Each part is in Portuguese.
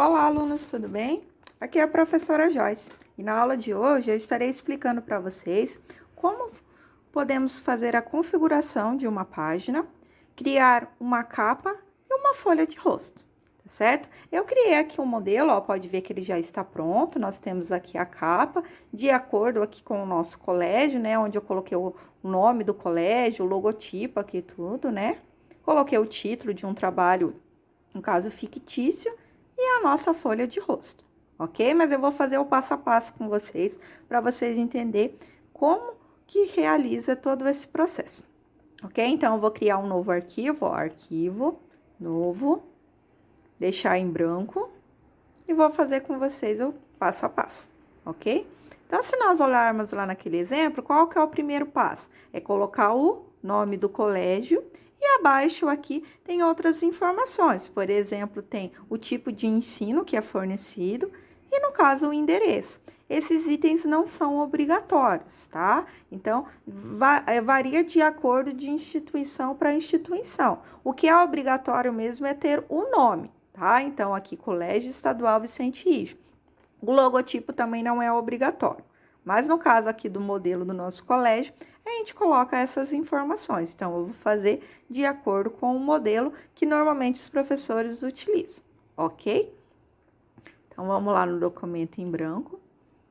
Olá, alunos, tudo bem? Aqui é a professora Joyce e na aula de hoje eu estarei explicando para vocês como podemos fazer a configuração de uma página, criar uma capa e uma folha de rosto, tá certo? Eu criei aqui um modelo, ó, pode ver que ele já está pronto, nós temos aqui a capa, de acordo aqui com o nosso colégio, né, onde eu coloquei o nome do colégio, o logotipo aqui tudo, né? Coloquei o título de um trabalho, no caso fictício, e a nossa folha de rosto, ok? Mas eu vou fazer o passo a passo com vocês, para vocês entenderem como que realiza todo esse processo, ok? Então, eu vou criar um novo arquivo, ó, arquivo, novo, deixar em branco, e vou fazer com vocês o passo a passo, ok? Então, se nós olharmos lá naquele exemplo, qual que é o primeiro passo? É colocar o nome do colégio e abaixo aqui tem outras informações. Por exemplo, tem o tipo de ensino que é fornecido e, no caso, o endereço. Esses itens não são obrigatórios, tá? Então, varia de acordo de instituição para instituição. O que é obrigatório mesmo é ter o nome, tá? Então, aqui, Colégio Estadual Vicente Rijo. O logotipo também não é obrigatório, mas no caso aqui do modelo do nosso colégio, a gente coloca essas informações. Então, eu vou fazer de acordo com o modelo que normalmente os professores utilizam, ok? Então, vamos lá no documento em branco.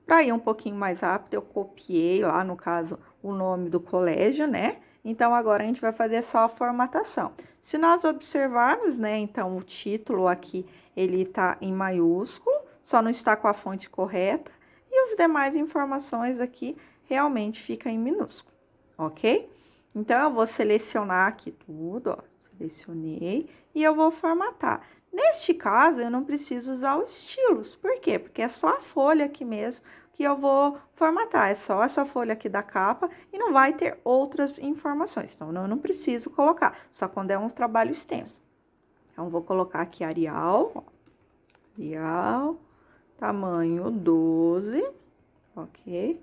Para ir um pouquinho mais rápido, eu copiei lá, no caso, o nome do colégio, né? Então, agora a gente vai fazer só a formatação. Se nós observarmos, né, então, o título aqui, ele tá em maiúsculo, só não está com a fonte correta, e as demais informações aqui realmente ficam em minúsculo, ok? Então, eu vou selecionar aqui tudo, ó, selecionei, e eu vou formatar. Neste caso, eu não preciso usar os estilos, por quê? Porque é só a folha aqui mesmo que eu vou formatar, é só essa folha aqui da capa e não vai ter outras informações, então eu não preciso colocar, só quando é um trabalho extenso. Então, vou colocar aqui Arial, ó, Arial, tamanho 12, ok?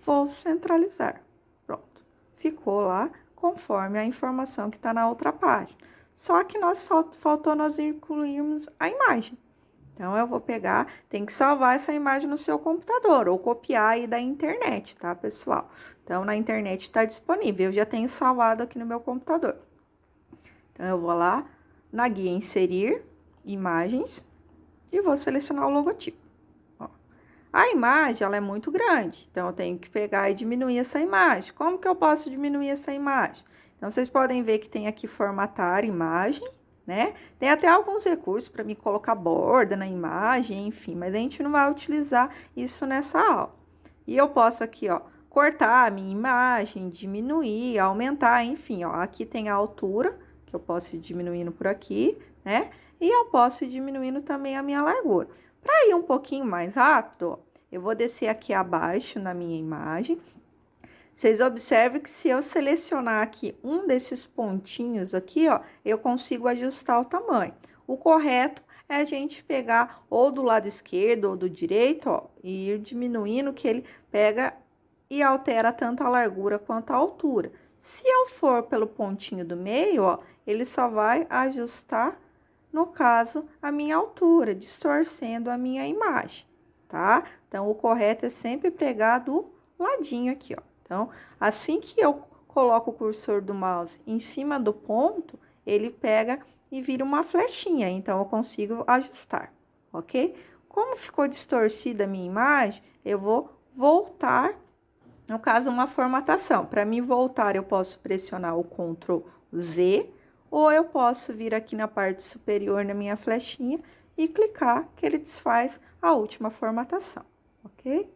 Vou centralizar, pronto. Ficou lá conforme a informação que está na outra página. Só que faltou nós incluirmos a imagem. Então, eu vou pegar, tem que salvar essa imagem no seu computador ou copiar aí da internet, tá, pessoal? Então, na internet está disponível, eu já tenho salvado aqui no meu computador. Então, eu vou lá na guia Inserir Imagens e vou selecionar o logotipo. Ó. A imagem, ela é muito grande, então eu tenho que pegar e diminuir essa imagem. Como que eu posso diminuir essa imagem? Então, vocês podem ver que tem aqui formatar imagem, né? Tem até alguns recursos para me colocar borda na imagem, enfim, mas a gente não vai utilizar isso nessa aula. E eu posso aqui, ó, cortar a minha imagem, diminuir, aumentar, enfim, ó, aqui tem a altura, que eu posso ir diminuindo por aqui, né? E eu posso ir diminuindo também a minha largura. Para ir um pouquinho mais rápido, ó, eu vou descer aqui abaixo na minha imagem. Vocês observem que se eu selecionar aqui um desses pontinhos aqui, ó, eu consigo ajustar o tamanho. O correto é a gente pegar ou do lado esquerdo ou do direito, ó, e ir diminuindo que ele pega e altera tanto a largura quanto a altura. Se eu for pelo pontinho do meio, ó, ele só vai ajustar, no caso, a minha altura, distorcendo a minha imagem, tá? Então, o correto é sempre pegar do ladinho aqui, ó. Então, assim que eu coloco o cursor do mouse em cima do ponto, ele pega e vira uma flechinha, então eu consigo ajustar, ok? Como ficou distorcida a minha imagem, eu vou voltar, no caso, uma formatação. Para mim voltar, eu posso pressionar o Ctrl Z, ou eu posso vir aqui na parte superior na minha flechinha e clicar, que ele desfaz a última formatação, ok?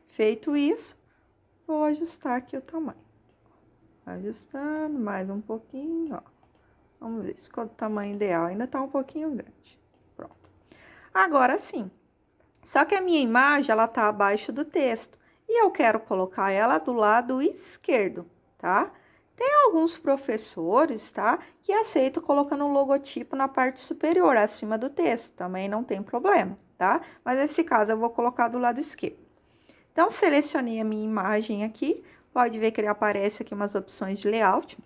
Feito isso, vou ajustar aqui o tamanho. Ajustando mais um pouquinho, ó. Vamos ver se ficou do tamanho ideal. Ainda tá um pouquinho grande. Pronto. Agora sim. Só que a minha imagem, ela tá abaixo do texto. E eu quero colocar ela do lado esquerdo, tá? Tem alguns professores, tá? Que aceitam colocando o logotipo na parte superior, acima do texto. Também não tem problema, tá? Mas nesse caso, eu vou colocar do lado esquerdo. Então, selecionei a minha imagem aqui, pode ver que ele aparece aqui umas opções de layout.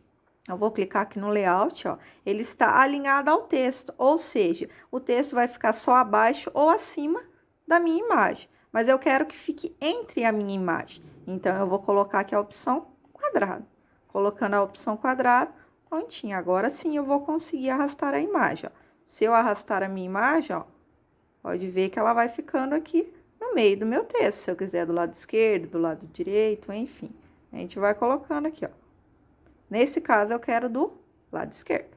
Eu vou clicar aqui no layout, ó, ele está alinhado ao texto, ou seja, o texto vai ficar só abaixo ou acima da minha imagem, mas eu quero que fique entre a minha imagem. Então, eu vou colocar aqui a opção quadrado. Colocando a opção quadrado, prontinho. Agora sim eu vou conseguir arrastar a imagem, ó. Se eu arrastar a minha imagem, ó, pode ver que ela vai ficando aqui no meio do meu texto. Se eu quiser do lado esquerdo, do lado direito, enfim. A gente vai colocando aqui, ó. Nesse caso, eu quero do lado esquerdo.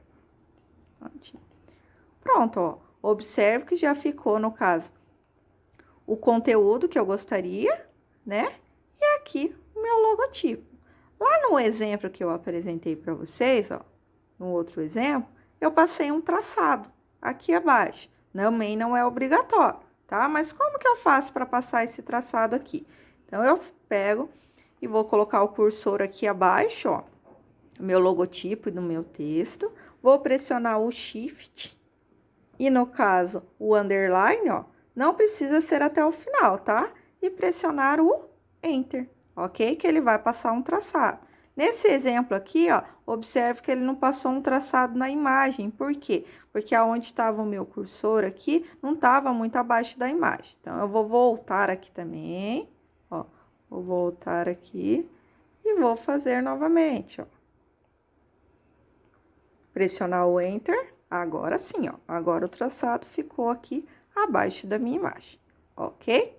Pronto, ó. Observe que já ficou, no caso, o conteúdo que eu gostaria, né? E aqui o meu logotipo. Lá no exemplo que eu apresentei para vocês, ó, no outro exemplo, eu passei um traçado aqui abaixo. Também não é obrigatório, tá? Mas como que eu faço para passar esse traçado aqui? Então, eu pego e vou colocar o cursor aqui abaixo, ó, o meu logotipo do meu texto. Vou pressionar o Shift e, no caso, o underline, ó, não precisa ser até o final, tá? E pressionar o Enter, ok? Que ele vai passar um traçado. Nesse exemplo aqui, ó, observe que ele não passou um traçado na imagem. Por quê? Porque aonde estava o meu cursor aqui, não estava muito abaixo da imagem. Então, eu vou voltar aqui também, ó. Vou voltar aqui e vou fazer novamente, ó. Pressionar o Enter, agora sim, ó. Agora o traçado ficou aqui abaixo da minha imagem, ok?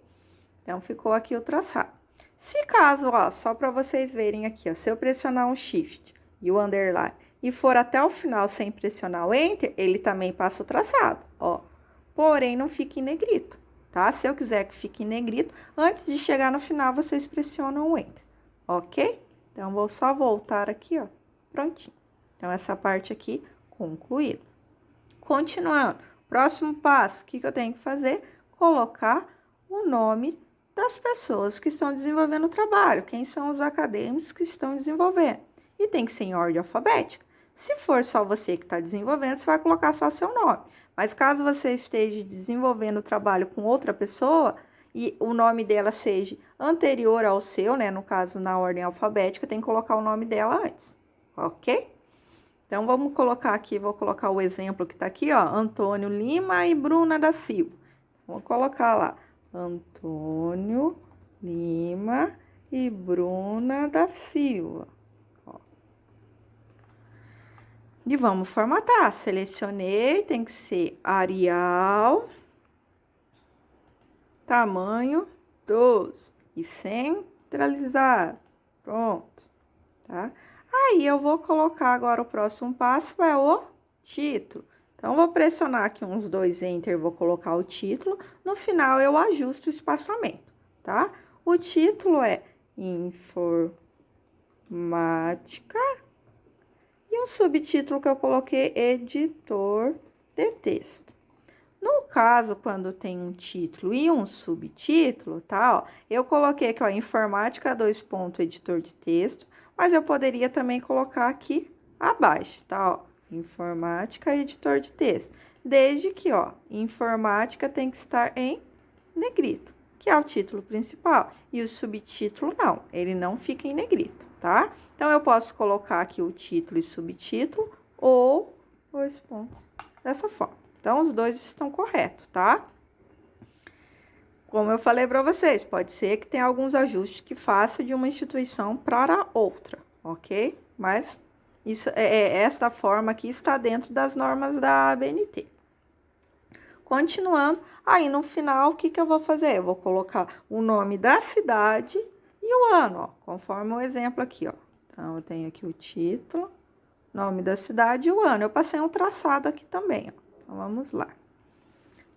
Então, ficou aqui o traçado. Se caso, ó, só para vocês verem aqui, ó, se eu pressionar um Shift e o underline e for até o final sem pressionar o Enter, ele também passa o traçado, ó. Porém, não fica em negrito, tá? Se eu quiser que fique em negrito, antes de chegar no final, vocês pressionam o Enter, ok? Então, vou só voltar aqui, ó, prontinho. Então, essa parte aqui concluída. Continuando, próximo passo, o que eu tenho que fazer? Colocar o nome das pessoas que estão desenvolvendo o trabalho, quem são os acadêmicos que estão desenvolvendo. E tem que ser em ordem alfabética. Se for só você que está desenvolvendo, você vai colocar só seu nome. Mas caso você esteja desenvolvendo o trabalho com outra pessoa e o nome dela seja anterior ao seu, né? No caso, na ordem alfabética, tem que colocar o nome dela antes, ok? Então, vamos colocar aqui, vou colocar o exemplo que tá aqui, ó, Antônio Lima e Bruna da Silva. Vou colocar lá, Antônio Lima e Bruna da Silva. Ó. E vamos formatar. Selecionei, tem que ser Arial, tamanho 12 e centralizado. Pronto, tá? Aí, eu vou colocar agora o próximo passo, é o título. Então, vou pressionar aqui uns 2 Enter, vou colocar o título. No final, eu ajusto o espaçamento, tá? O título é Informática. E o subtítulo que eu coloquei, Editor de Texto. No caso, quando tem um título e um subtítulo, tá? Ó, eu coloquei aqui, ó, Informática, Editor de Texto. Mas eu poderia também colocar aqui abaixo, tá? Ó, Informática, Editor de Texto. Desde que, ó, Informática tem que estar em negrito, que é o título principal. E o subtítulo, não, ele não fica em negrito, tá? Então, eu posso colocar aqui o título e subtítulo ou 2 pontos, dessa forma. Então, os dois estão corretos, tá? Como eu falei para vocês, pode ser que tenha alguns ajustes que faça de uma instituição para outra, ok? Mas isso essa forma aqui está dentro das normas da ABNT. Continuando, aí no final, o que eu vou fazer? Eu vou colocar o nome da cidade e o ano, ó, conforme o exemplo aqui, ó. Então, eu tenho aqui o título, nome da cidade e o ano. Eu passei um traçado aqui também, ó. Então, vamos lá.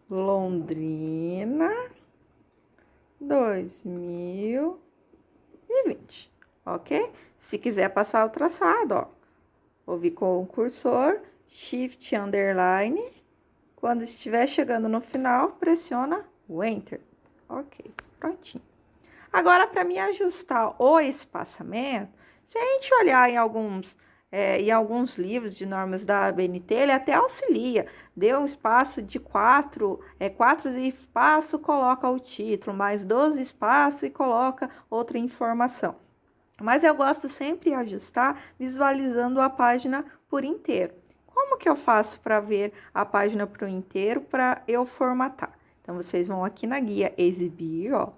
Londrina 2020, ok? Se quiser passar o traçado, ó, vou vir com o cursor, Shift Underline, quando estiver chegando no final, pressiona o Enter, ok, prontinho. Agora, para me ajustar o espaçamento, se a gente olhar em alguns livros de normas da ABNT, ele até auxilia. Deu um espaço de 4 espaços, coloca o título, mais 12 espaços e coloca outra informação. Mas eu gosto sempre de ajustar visualizando a página por inteiro. Como que eu faço para ver a página por inteiro para eu formatar? Então, vocês vão aqui na guia exibir, ó.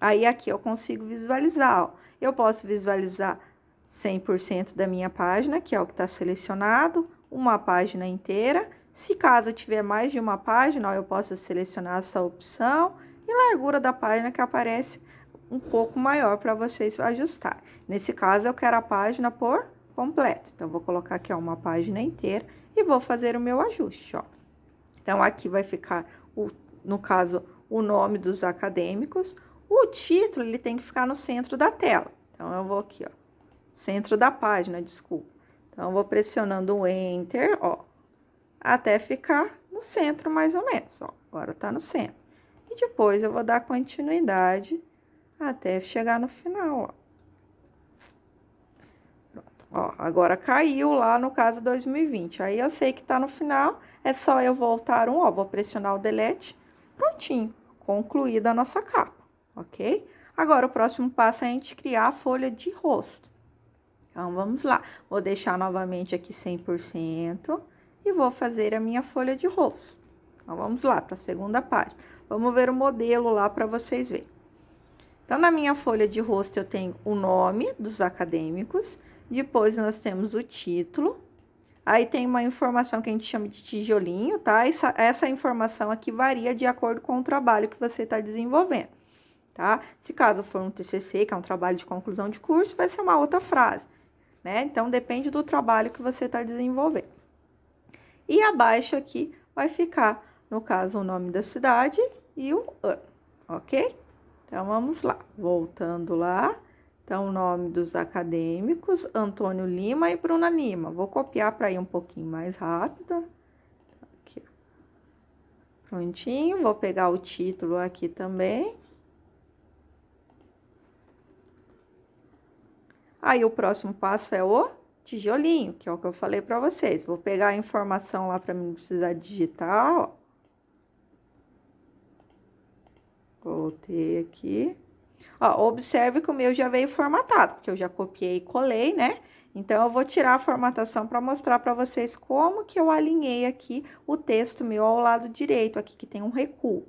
Aí, aqui eu consigo visualizar, ó. Eu posso visualizar 100% da minha página, que é o que está selecionado, uma página inteira. Se caso tiver mais de uma página, ó, eu posso selecionar essa opção e largura da página que aparece um pouco maior para vocês ajustar. Nesse caso, eu quero a página por completo. Então, vou colocar aqui, ó, uma página inteira e vou fazer o meu ajuste, ó. Então, aqui vai ficar, no caso, o nome dos acadêmicos. O título, ele tem que ficar no centro da tela. Então, eu vou aqui, ó, centro da página, desculpa. Então, eu vou pressionando o Enter, ó, até ficar no centro, mais ou menos, ó. Agora tá no centro. E depois, eu vou dar continuidade até chegar no final, ó. Pronto, ó, agora caiu lá no caso 2020. Aí, eu sei que tá no final, é só eu voltar ó, vou pressionar o Delete, prontinho, concluída a nossa capa, ok? Agora, o próximo passo é a gente criar a folha de rosto. Então, vamos lá. Vou deixar novamente aqui 100% e vou fazer a minha folha de rosto. Então, vamos lá para a segunda página. Vamos ver o modelo lá para vocês verem. Então, na minha folha de rosto, eu tenho o nome dos acadêmicos, depois nós temos o título, aí tem uma informação que a gente chama de tijolinho, tá? Essa informação aqui varia de acordo com o trabalho que você está desenvolvendo, tá? Se caso for um TCC, que é um trabalho de conclusão de curso, vai ser uma outra frase, né? Então, depende do trabalho que você está desenvolvendo. E abaixo aqui vai ficar, no caso, o nome da cidade e o ano, ok? Então, vamos lá, voltando lá. Então, o nome dos acadêmicos, Antônio Lima e Bruna Lima. Vou copiar para ir um pouquinho mais rápido. Aqui, prontinho, vou pegar o título aqui também. Aí, o próximo passo é o tijolinho, que é o que eu falei para vocês. Vou pegar a informação lá para mim não precisar digitar, ó. Voltei aqui. Ó, observe que o meu já veio formatado, porque eu já copiei e colei, né? Então, eu vou tirar a formatação para mostrar para vocês como que eu alinhei aqui o texto meu ao lado direito, aqui que tem um recuo.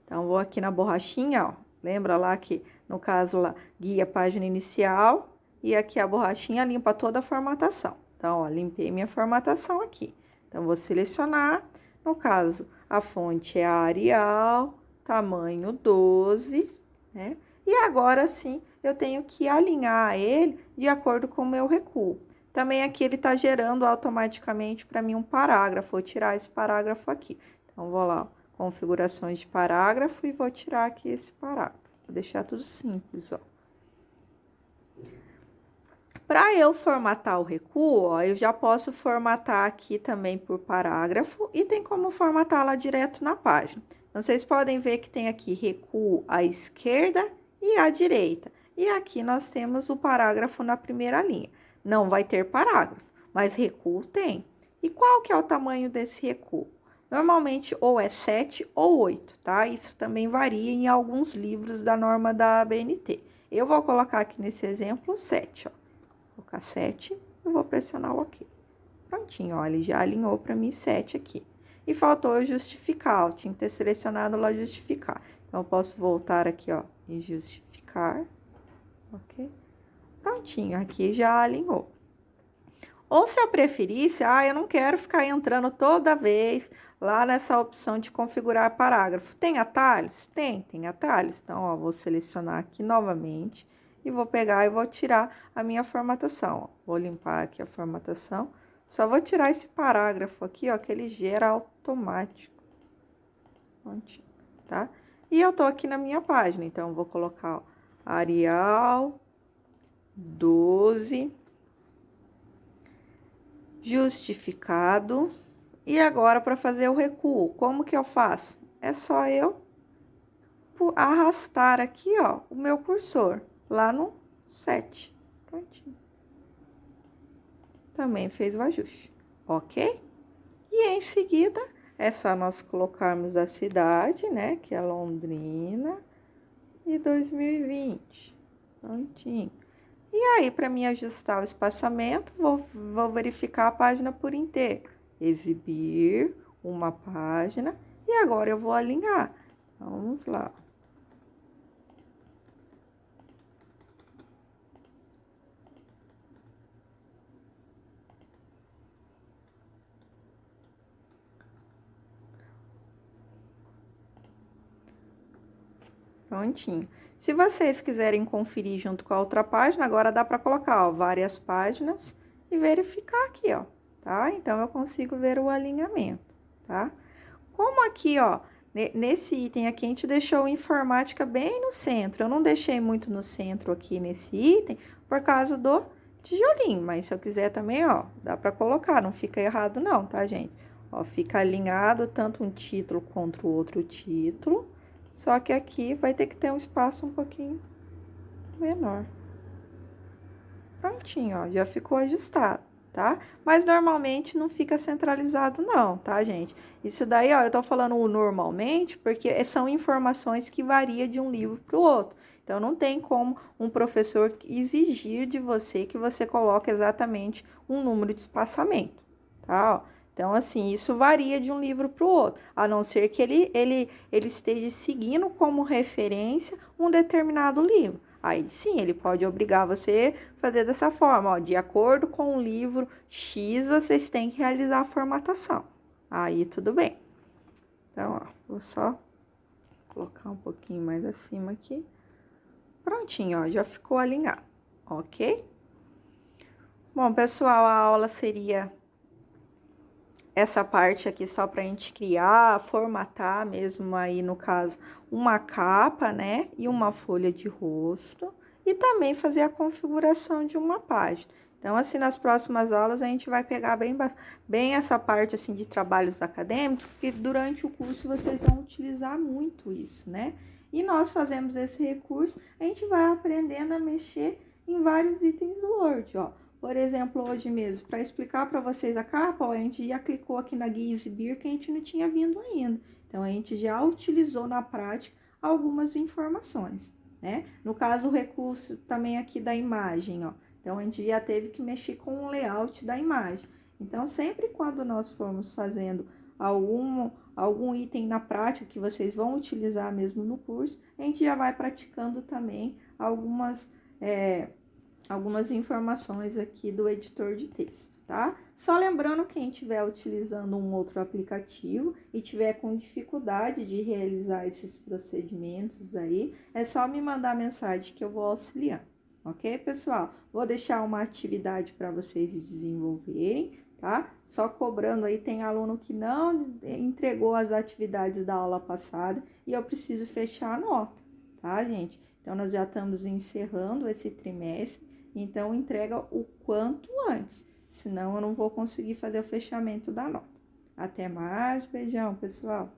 Então, vou aqui na borrachinha, ó. Lembra lá que, no caso lá, guia página inicial, e aqui a borrachinha limpa toda a formatação. Então, ó, limpei minha formatação aqui. Então, vou selecionar, no caso, a fonte é a Arial, tamanho 12, né? E agora sim, eu tenho que alinhar ele de acordo com o meu recuo. Também aqui ele tá gerando automaticamente para mim um parágrafo. Vou tirar esse parágrafo aqui. Então, vou lá, configurações de parágrafo e vou tirar aqui esse parágrafo. Vou deixar tudo simples, ó. Para eu formatar o recuo, ó, eu já posso formatar aqui também por parágrafo e tem como formatar lá direto na página. Então, vocês podem ver que tem aqui recuo à esquerda e à direita. E aqui nós temos o parágrafo na primeira linha. Não vai ter parágrafo, mas recuo tem. E qual que é o tamanho desse recuo? Normalmente, ou é 7 ou 8, tá? Isso também varia em alguns livros da norma da ABNT. Eu vou colocar aqui nesse exemplo 7, ó. Vou colocar 7 e vou pressionar o OK. Prontinho, ó, ele já alinhou para mim 7 aqui. E faltou eu justificar, ó, tinha que ter selecionado lá justificar. Então, eu posso voltar aqui, ó, e justificar, ok? Prontinho, aqui já alinhou. Ou se eu preferisse, eu não quero ficar entrando toda vez lá nessa opção de configurar parágrafo. Tem atalhos? Tem atalhos. Então, ó, vou selecionar aqui novamente e vou pegar e vou tirar a minha formatação, ó. Vou limpar aqui a formatação. Só vou tirar esse parágrafo aqui, ó, que ele gera automático. Prontinho, tá? E eu tô aqui na minha página, então, eu vou colocar, ó, Arial 12... justificado. E agora, para fazer o recuo, como que eu faço? É só eu arrastar aqui, ó, o meu cursor lá no 7. Prontinho. Também fez o ajuste, ok? E em seguida, é só nós colocarmos a cidade, né, que é Londrina, e 2020. Prontinho. E aí, para mim ajustar o espaçamento, vou verificar a página por inteiro. Exibir uma página e agora eu vou alinhar. Vamos lá. Prontinho. Se vocês quiserem conferir junto com a outra página, agora dá para colocar, ó, várias páginas e verificar aqui, ó, tá? Então, eu consigo ver o alinhamento, tá? Como aqui, ó, nesse item aqui, a gente deixou informática bem no centro. Eu não deixei muito no centro aqui nesse item por causa do tijolinho, mas se eu quiser também, ó, dá para colocar, não fica errado não, tá, gente? Ó, fica alinhado tanto um título quanto o outro título. Só que aqui vai ter que ter um espaço um pouquinho menor. Prontinho, ó, já ficou ajustado, tá? Mas normalmente não fica centralizado não, tá, gente? Isso daí, ó, eu tô falando o normalmente porque são informações que variam de um livro para o outro. Então, não tem como um professor exigir de você que você coloque exatamente um número de espaçamento, tá? Ó, então, assim, isso varia de um livro para o outro, a não ser que ele esteja seguindo como referência um determinado livro. Aí sim, ele pode obrigar você a fazer dessa forma, ó, de acordo com o livro X, vocês têm que realizar a formatação. Aí tudo bem. Então, ó, vou só colocar um pouquinho mais acima aqui. Prontinho, ó, já ficou alinhado, ok? Bom, pessoal, a aula seria essa parte aqui só para a gente criar, formatar mesmo aí, no caso, uma capa, né? E uma folha de rosto. E também fazer a configuração de uma página. Então, assim, nas próximas aulas a gente vai pegar bem essa parte, assim, de trabalhos acadêmicos, porque durante o curso vocês vão utilizar muito isso, né? E nós fazemos esse recurso, a gente vai aprendendo a mexer em vários itens do Word, ó. Por exemplo, hoje mesmo, para explicar para vocês a capa, ó, a gente já clicou aqui na guia exibir que a gente não tinha vindo ainda. Então, a gente já utilizou na prática algumas informações, né? No caso, o recurso também aqui da imagem, ó. Então, a gente já teve que mexer com o layout da imagem. Então, sempre quando nós formos fazendo algum item na prática que vocês vão utilizar mesmo no curso, a gente já vai praticando também algumas informações aqui do editor de texto, tá? Só lembrando, quem estiver utilizando um outro aplicativo e tiver com dificuldade de realizar esses procedimentos aí, é só me mandar mensagem que eu vou auxiliar, ok, pessoal? Vou deixar uma atividade para vocês desenvolverem, tá? Só cobrando aí, tem aluno que não entregou as atividades da aula passada e eu preciso fechar a nota, tá, gente? Então, nós já estamos encerrando esse trimestre. Então, entrega o quanto antes, senão eu não vou conseguir fazer o fechamento da nota. Até mais, beijão, pessoal!